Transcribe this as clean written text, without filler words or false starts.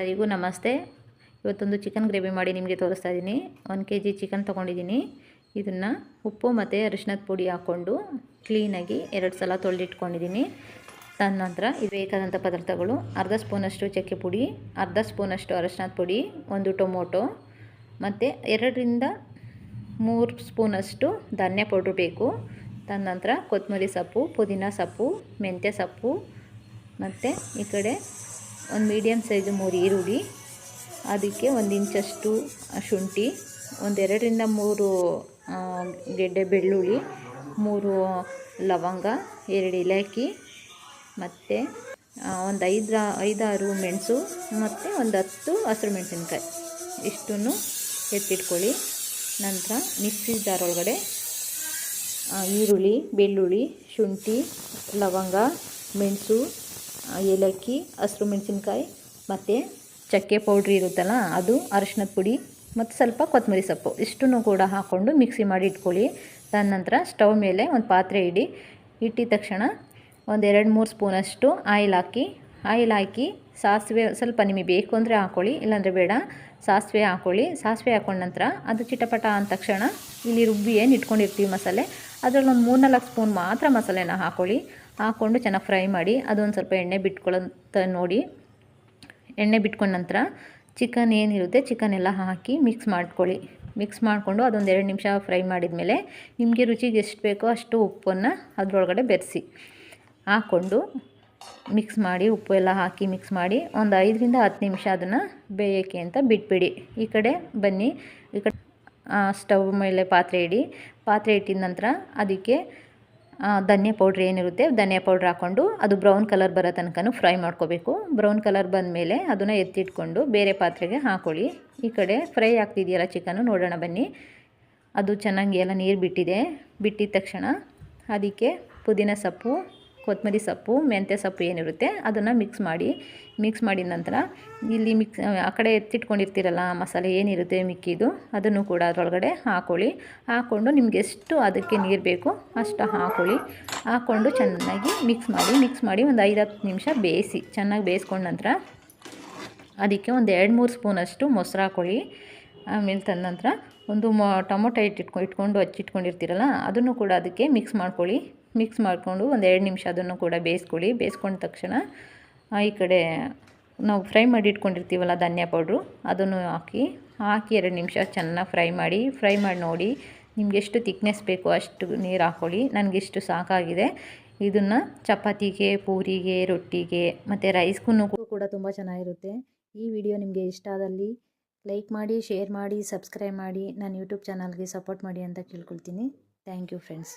ಎಲ್ಲರಿಗೂ ನಮಸ್ತೆ. ಇವತ್ತೊಂದು ಚಿಕನ್ ಗ್ರೇವಿ ಮಾಡಿ ನಿಮಗೆ ತೋರಿಸ್ತಾ ಇದ್ದೀನಿ. 1 kg ಚಿಕನ್ ತೊಗೊಂಡಿದ್ದೀನಿ. ಇದನ್ನು ಉಪ್ಪು ಮತ್ತು ಅರಿಶಿನದ ಪುಡಿ ಹಾಕ್ಕೊಂಡು ಕ್ಲೀನಾಗಿ 2 ಸಲ ತೊಳೆದಿಟ್ಕೊಂಡಿದ್ದೀನಿ. ತದನಂತರ ಇದು ಬೇಕಾದಂಥ ಪದಾರ್ಥಗಳು: ಅರ್ಧ ಸ್ಪೂನಷ್ಟು ಚಕ್ಕೆ ಪುಡಿ, ಅರ್ಧ ಸ್ಪೂನಷ್ಟು ಅರಿಶಿನದ ಪುಡಿ, 1 ಟೊಮೊಟೊ ಮತ್ತು 2ರಿಂದ 3 ಸ್ಪೂನಷ್ಟು ಧನಿಯಾ ಪೌಡ್ರ್ ಬೇಕು. ತದನಂತರ ಕೊತ್ತಂಬರಿ ಸೊಪ್ಪು, ಪುದೀನ ಸೊಪ್ಪು, ಮೆಂತ್ಯ ಸೊಪ್ಪು ಮತ್ತು ಈ ಕಡೆ ಒಂದು ಮೀಡಿಯಮ್ ಸೈಜು 3 ಈರುಳ್ಳಿ, ಅದಕ್ಕೆ 1 ಇಂಚಷ್ಟು ಶುಂಠಿ, 2ರಿಂದ 3 ಗೆಡ್ಡೆ ಬೆಳ್ಳುಳ್ಳಿ, 3 ಲವಂಗ, 2 ಏಲಕ್ಕಿ ಮತ್ತು ಒಂದು 5-6 ಮೆಣಸು ಮತ್ತು ಒಂದು 10 ಹಸಿರು ಮೆಣಸಿನ್ಕಾಯಿ ಇಷ್ಟನ್ನು ಎತ್ತಿಟ್ಕೊಳ್ಳಿ. ನಂತರ ಮಿಕ್ಸಿ ಜಾರ್ ಒಳಗಡೆ ಈರುಳ್ಳಿ, ಬೆಳ್ಳುಳ್ಳಿ, ಶುಂಠಿ, ಲವಂಗ, ಮೆಣಸು, ಏಲಕ್ಕಿ, ಹಸಿರು ಮೆಣಸಿನ್ಕಾಯಿ ಮತ್ತು ಚಕ್ಕೆ ಪೌಡ್ರ್ ಇರುತ್ತಲ್ಲ ಅದು, ಅರಿಶಿನದ ಪುಡಿ ಮತ್ತು ಸ್ವಲ್ಪ ಕೊತ್ತಂಬರಿ ಸೊಪ್ಪು ಇಷ್ಟನ್ನು ಕೂಡ ಹಾಕ್ಕೊಂಡು ಮಿಕ್ಸಿ ಮಾಡಿ ಇಟ್ಕೊಳ್ಳಿ. ತದನಂತರ ಸ್ಟವ್ ಮೇಲೆ ಒಂದು ಪಾತ್ರೆ ಇಟ್ಟಿದ ತಕ್ಷಣ ಒಂದು 2-3 ಸ್ಪೂನಷ್ಟು ಆಯಿಲ್ ಹಾಕಿ ಸಾಸಿವೆ ಸ್ವಲ್ಪ ನಿಮಗೆ ಬೇಕು ಅಂದರೆ ಹಾಕ್ಕೊಳ್ಳಿ, ಇಲ್ಲಾಂದರೆ ಬೇಡ. ಸಾಸಿವೆ ಹಾಕ್ಕೊಂಡ ನಂತರ ಅದು ಚಿಟಪಟ ಅಂದ ತಕ್ಷಣ ಇಲ್ಲಿ ರುಬ್ಬಿ ಏನು ಇಟ್ಕೊಂಡಿರ್ತೀವಿ ಮಸಾಲೆ, ಅದರಲ್ಲಿ ಒಂದು 3-4 ಸ್ಪೂನ್ ಮಾತ್ರ ಮಸಾಲೆನ ಹಾಕ್ಕೊಂಡು ಚೆನ್ನಾಗಿ ಫ್ರೈ ಮಾಡಿ. ಅದೊಂದು ಸ್ವಲ್ಪ ಎಣ್ಣೆ ಬಿಟ್ಕೊಳ್ಳೋಂತ ನೋಡಿ. ಎಣ್ಣೆ ಬಿಟ್ಕೊಂಡ ನಂತರ ಚಿಕನ್ ಏನಿರುತ್ತೆ ಚಿಕನ್ ಎಲ್ಲ ಹಾಕಿ ಮಿಕ್ಸ್ ಮಾಡಿಕೊಂಡು ಅದೊಂದು 2 ನಿಮಿಷ ಫ್ರೈ ಮಾಡಿದ ಮೇಲೆ ನಿಮಗೆ ರುಚಿಗೆ ಎಷ್ಟು ಬೇಕೋ ಅಷ್ಟು ಉಪ್ಪನ್ನು ಅದರೊಳಗಡೆ ಬೆರೆಸಿ ಹಾಕ್ಕೊಂಡು ಮಿಕ್ಸ್ ಮಾಡಿ, ಉಪ್ಪು ಎಲ್ಲ ಹಾಕಿ ಮಿಕ್ಸ್ ಮಾಡಿ ಒಂದು 5ರಿಂದ 10 ನಿಮಿಷ ಅದನ್ನು ಬೇಯೋಕ್ಕೆ ಅಂತ ಬಿಟ್ಬಿಡಿ. ಈ ಕಡೆ ಬನ್ನಿ, ಈ ಕಡೆ ಸ್ಟವ್ ಮೇಲೆ ಪಾತ್ರೆ ಇಟ್ಟಿದ ನಂತರ ಅದಕ್ಕೆ ಧನಿಯಾ ಪೌಡ್ರ್ ಏನಿರುತ್ತೆ ಧನಿಯಾ ಪೌಡ್ರ್ ಹಾಕ್ಕೊಂಡು ಅದು ಬ್ರೌನ್ ಕಲರ್ ಬರೋ ತನಕ ಫ್ರೈ ಮಾಡ್ಕೋಬೇಕು. ಬ್ರೌನ್ ಕಲರ್ ಬಂದಮೇಲೆ ಅದನ್ನು ಎತ್ತಿಟ್ಕೊಂಡು ಬೇರೆ ಪಾತ್ರೆಗೆ ಹಾಕ್ಕೊಳ್ಳಿ. ಈ ಕಡೆ ಫ್ರೈ ಆಗ್ತಿದೆಯಲ್ಲ ಚಿಕನ್ನು, ನೋಡೋಣ ಬನ್ನಿ. ಅದು ಚೆನ್ನಾಗಿ ಎಲ್ಲ ನೀರು ಬಿಟ್ಟಿದ ತಕ್ಷಣ ಅದಕ್ಕೆ ಪುದೀನ ಸೊಪ್ಪು, ಕೊತ್ತಂಬರಿ ಸೊಪ್ಪು, ಮೆಂತ್ಯ ಸೊಪ್ಪು ಏನಿರುತ್ತೆ ಅದನ್ನು ಮಿಕ್ಸ್ ಮಾಡಿದ ನಂತರ ಇಲ್ಲಿ ಆ ಕಡೆ ಎತ್ತಿಟ್ಕೊಂಡಿರ್ತೀರಲ್ಲ ಮಸಾಲೆ ಏನಿರುತ್ತೆ ಮಿಕ್ಕಿದು, ಅದನ್ನು ಕೂಡ ಅದರೊಳಗಡೆ ಹಾಕ್ಕೊಂಡು ನಿಮ್ಗೆ ಎಷ್ಟು ಅದಕ್ಕೆ ನೀರು ಬೇಕು ಅಷ್ಟು ಹಾಕ್ಕೊಂಡು ಚೆನ್ನಾಗಿ ಮಿಕ್ಸ್ ಮಾಡಿ ಒಂದು 5-10 ನಿಮಿಷ ಚೆನ್ನಾಗಿ ಬೇಯಿಸ್ಕೊಂಡ ನಂತರ ಅದಕ್ಕೆ ಒಂದು 2-3 ಸ್ಪೂನಷ್ಟು ಮೊಸರು ಹಾಕ್ಕೊಳ್ಳಿ. ಆಮೇಲೆ ತದನಂತರ ಒಂದು ಟೊಮೊಟೊ ಇಟ್ಕೊಂಡು ಹಚ್ಚಿಟ್ಕೊಂಡಿರ್ತೀರಲ್ಲ ಅದನ್ನು ಕೂಡ ಅದಕ್ಕೆ ಮಿಕ್ಸ್ ಮಾಡಿಕೊಂಡು ಒಂದು 2 ನಿಮಿಷ ಅದನ್ನು ಕೂಡ ಬೇಯಿಸ್ಕೊಂಡ ತಕ್ಷಣ ಈ ಕಡೆ ನಾವು ಫ್ರೈ ಮಾಡಿ ಇಟ್ಕೊಂಡಿರ್ತೀವಲ್ಲ ಧನಿಯಾ ಪೌಡ್ರು ಅದನ್ನು ಹಾಕಿ 2 ನಿಮಿಷ ಚೆನ್ನಾಗಿ ಫ್ರೈ ಮಾಡಿ ನೋಡಿ. ನಿಮ್ಗೆ ಎಷ್ಟು ತಿಕ್ನೆಸ್ ಬೇಕೋ ಅಷ್ಟು ನೀರು ಹಾಕ್ಕೊಳ್ಳಿ. ನನಗಿಷ್ಟು ಸಾಕಾಗಿದೆ. ಇದನ್ನು ಚಪಾತಿಗೆ, ಪೂರಿಗೆ, ರೊಟ್ಟಿಗೆ ಮತ್ತು ರೈಸ್ಗೂ ಕೂಡ ತುಂಬ ಚೆನ್ನಾಗಿರುತ್ತೆ. ಈ ವಿಡಿಯೋ ನಿಮಗೆ ಇಷ್ಟ ಆದಲ್ಲಿ ಲೈಕ್ ಮಾಡಿ, ಶೇರ್ ಮಾಡಿ, ಸಬ್ಸ್ಕ್ರೈಬ್ ಮಾಡಿ, ನನ್ನ ಯೂಟ್ಯೂಬ್ ಚಾನಲ್ಗೆ ಸಪೋರ್ಟ್ ಮಾಡಿ ಅಂತ ಕೇಳ್ಕೊಳ್ತೀನಿ. Thank you friends.